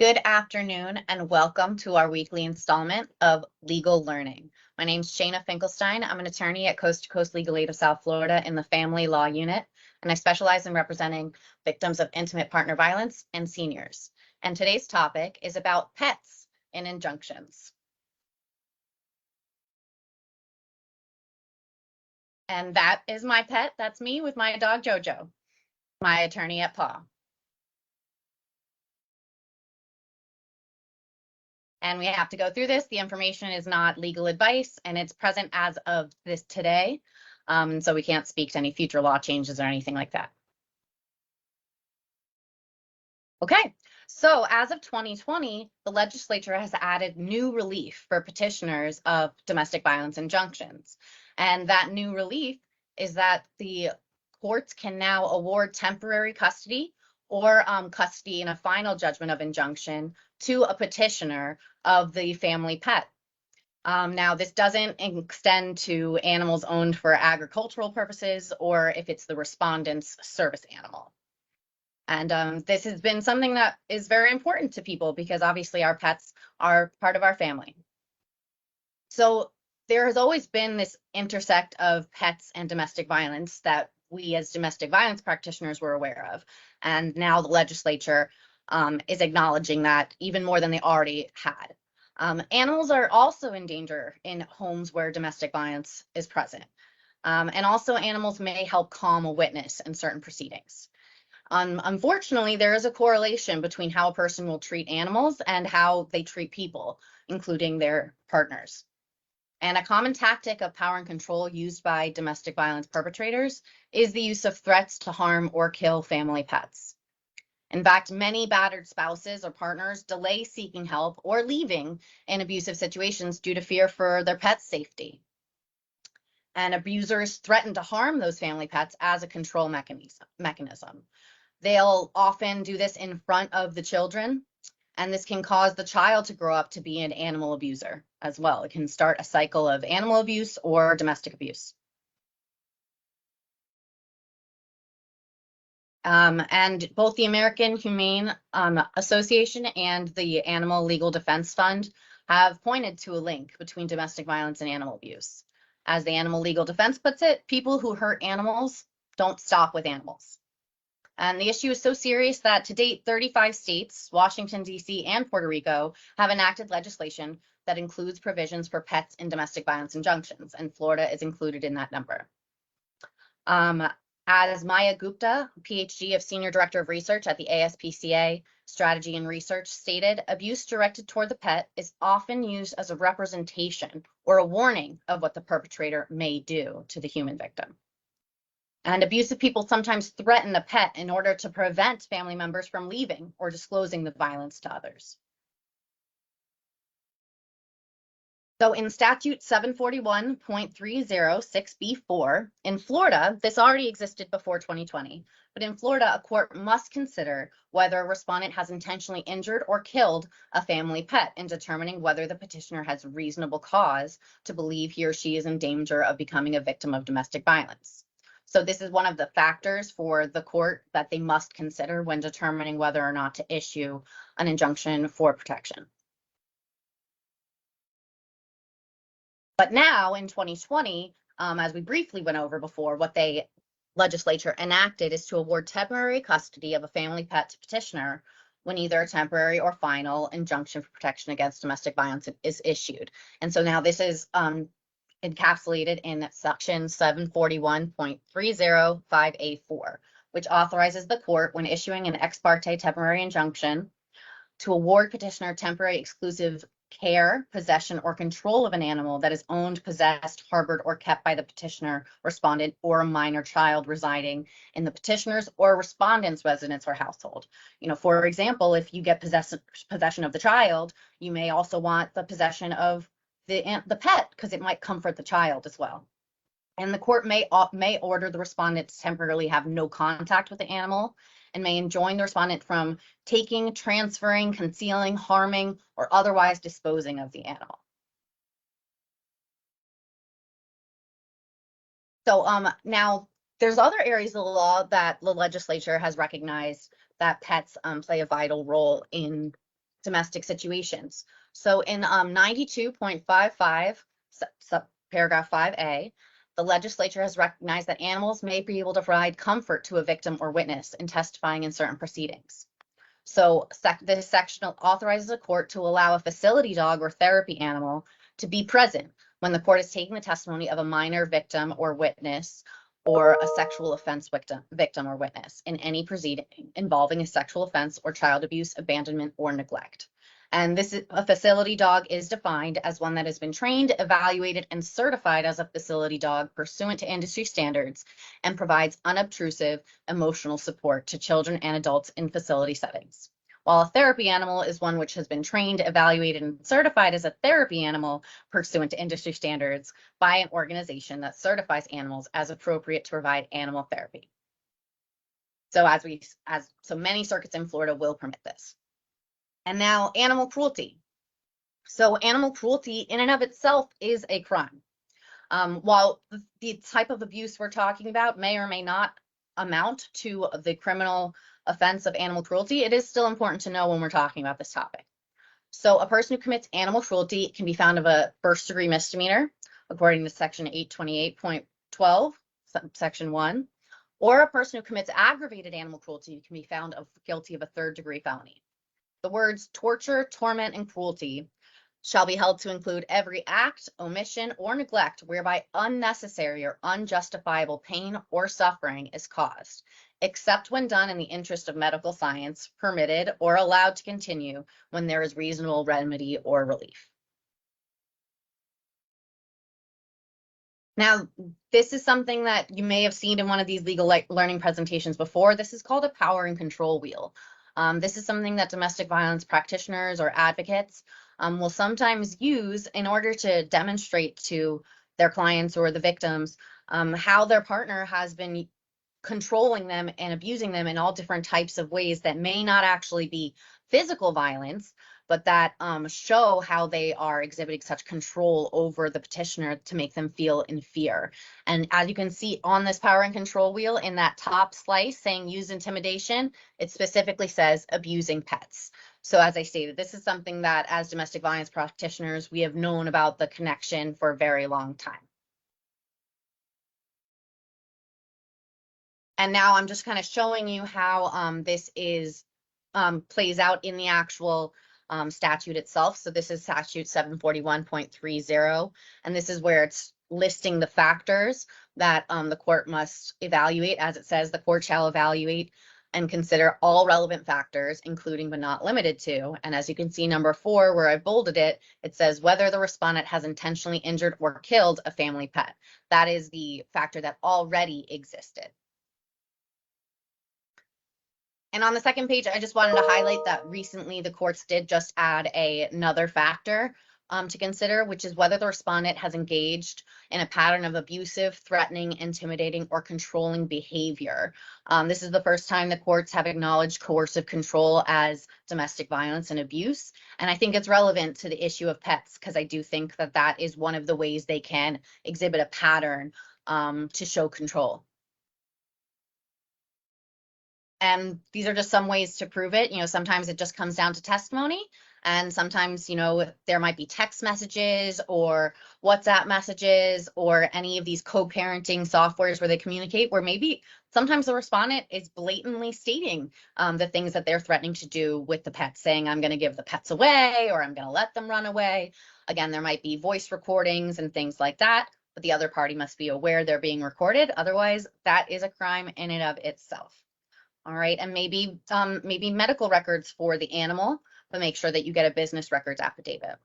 Good afternoon and welcome to our weekly installment of Legal Learning. My name is Shayna Finkelstein. I'm an attorney at Coast to Coast Legal Aid of South Florida in the Family Law Unit, and I specialize in representing victims of intimate partner violence and seniors. And today's topic is about pets and injunctions. And that is my pet. That's me with my dog Jojo, my attorney at PAW. And we have to go through this. The information is not legal advice, and it's present as of this today. So we can't speak to any future law changes or anything like that. Okay, so as of 2020, the legislature has added new relief for petitioners of domestic violence injunctions. And that new relief is that the courts can now award temporary custody or custody in a final judgment of injunction to a petitioner of the family pet. Now, this doesn't extend to animals owned for agricultural purposes or if it's the respondent's service animal. And this has been something that is very important to people because obviously our pets are part of our family. So there has always been this intersect of pets and domestic violence that we as domestic violence practitioners were aware of. And now the legislature is acknowledging that even more than they already had. Animals are also in danger in homes where domestic violence is present. And also animals may help calm a witness in certain proceedings. Unfortunately, there is a correlation between how a person will treat animals and how they treat people, including their partners. And a common tactic of power and control used by domestic violence perpetrators is the use of threats to harm or kill family pets. In fact, many battered spouses or partners delay seeking help or leaving in abusive situations due to fear for their pet's safety. And abusers threaten to harm those family pets as a control mechanism. They'll often do this in front of the children, and this can cause the child to grow up to be an animal abuser as well. It can start a cycle of animal abuse or domestic abuse. And both the American Humane Association and the Animal Legal Defense Fund have pointed to a link between domestic violence and animal abuse. As the Animal Legal Defense puts it, people who hurt animals don't stop with animals. And the issue is so serious that to date, 35 states, Washington, D.C., and Puerto Rico have enacted legislation that includes provisions for pets in domestic violence injunctions, and Florida is included in that number. As Maya Gupta, PhD of Senior Director of Research at the ASPCA Strategy and Research, stated, abuse directed toward the pet is often used as a representation or a warning of what the perpetrator may do to the human victim. And abusive people sometimes threaten the pet in order to prevent family members from leaving or disclosing the violence to others. So in statute 741.306B4, in Florida, this already existed before 2020, but in Florida, a court must consider whether a respondent has intentionally injured or killed a family pet in determining whether the petitioner has reasonable cause to believe he or she is in danger of becoming a victim of domestic violence. So this is one of the factors for the court that they must consider when determining whether or not to issue an injunction for protection. But now in 2020, as we briefly went over before, what the legislature enacted is to award temporary custody of a family pet to petitioner when either a temporary or final injunction for protection against domestic violence is issued. And so now this is encapsulated in section 741.305A4, which authorizes the court, when issuing an ex parte temporary injunction, to award petitioner temporary exclusive care, possession, or control of an animal that is owned, possessed, harbored, or kept by the petitioner, respondent, or a minor child residing in the petitioner's or respondent's residence or household. You know, for example, if you get possession of the child, you may also want the possession of the pet because it might comfort the child as well. And the court may order the respondent to temporarily have no contact with the animal and may enjoin the respondent from taking, transferring, concealing, harming, or otherwise disposing of the animal. So now there's other areas of the law that the legislature has recognized that pets play a vital role in domestic situations. So in 92.55, paragraph 5A, the legislature has recognized that animals may be able to provide comfort to a victim or witness in testifying in certain proceedings. So this section authorizes a court to allow a facility dog or therapy animal to be present when the court is taking the testimony of a minor victim or witness or a sexual offense victim or witness in any proceeding involving a sexual offense or child abuse, abandonment, or neglect. And a facility dog is defined as one that has been trained, evaluated, and certified as a facility dog pursuant to industry standards and provides unobtrusive emotional support to children and adults in facility settings. While a therapy animal is one which has been trained, evaluated, and certified as a therapy animal pursuant to industry standards by an organization that certifies animals as appropriate to provide animal therapy. So so many circuits in Florida will permit this. And now animal cruelty. So animal cruelty in and of itself is a crime. While the type of abuse we're talking about may or may not amount to the criminal offense of animal cruelty, it is still important to know when we're talking about this topic. So a person who commits animal cruelty can be found of a first-degree misdemeanor, according to section 828.12, section 1, or a person who commits aggravated animal cruelty can be found guilty of a third-degree felony. The words torture, torment, and cruelty shall be held to include every act, omission, or neglect whereby unnecessary or unjustifiable pain or suffering is caused, except when done in the interest of medical science, permitted or allowed to continue when there is reasonable remedy or relief. Now, this is something that you may have seen in one of these legal learning presentations before. This is called a power and control wheel. This is something that domestic violence practitioners or advocates will sometimes use in order to demonstrate to their clients or the victims how their partner has been controlling them and abusing them in all different types of ways that may not actually be physical violence, but that show how they are exhibiting such control over the petitioner to make them feel in fear. And as you can see on this power and control wheel in that top slice saying use intimidation, it specifically says abusing pets. So as I stated, this is something that as domestic violence practitioners, we have known about the connection for a very long time. And now I'm just kind of showing you how this plays out in the actual statute itself. So this is statute 741.30, and this is where it's listing the factors that the court must evaluate. As it says, the court shall evaluate and consider all relevant factors, including but not limited to. And as you can see, number 4, where I bolded it, it says whether the respondent has intentionally injured or killed a family pet. That is the factor that already existed. And on the second page, I just wanted to highlight that recently the courts did just add another factor to consider, which is whether the respondent has engaged in a pattern of abusive, threatening, intimidating, or controlling behavior. This is the first time the courts have acknowledged coercive control as domestic violence and abuse. And I think it's relevant to the issue of pets because I do think that that is one of the ways they can exhibit a pattern to show control. And these are just some ways to prove it. You know, sometimes it just comes down to testimony, and sometimes, you know, there might be text messages or WhatsApp messages or any of these co-parenting softwares where they communicate, where maybe sometimes the respondent is blatantly stating the things that they're threatening to do with the pets, saying, I'm going to give the pets away or I'm going to let them run away. Again, there might be voice recordings and things like that, but the other party must be aware they're being recorded. Otherwise, that is a crime in and of itself. All right, and maybe medical records for the animal, but make sure that you get a business records affidavit.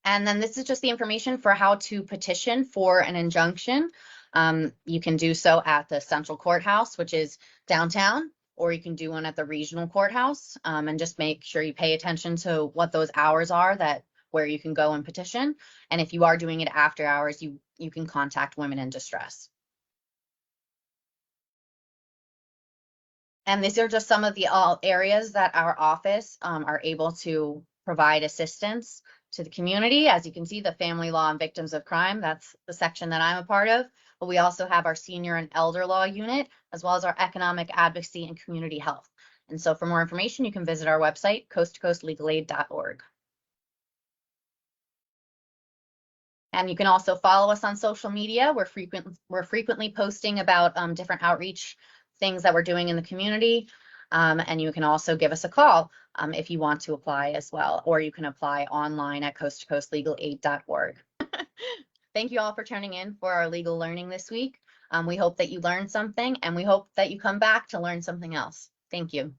And then this is just the information for how to petition for an injunction. You can do so at the central courthouse, which is downtown, or you can do one at the regional courthouse, and just make sure you pay attention to what those hours are where you can go and petition. And if you are doing it after hours, you can contact Women in Distress. And these are just some of the areas that our office are able to provide assistance to the community. As you can see, the family law and victims of crime, that's the section that I'm a part of. But we also have our senior and elder law unit, as well as our economic advocacy and community health. And so for more information, you can visit our website, coasttocoastlegalaid.org. And you can also follow us on social media. We're frequently posting about different outreach things that we're doing in the community. And you can also give us a call if you want to apply as well, or you can apply online at coasttocoastlegalaid.org. Thank you all for tuning in for our legal learning this week. We hope that you learned something, and we hope that you come back to learn something else. Thank you.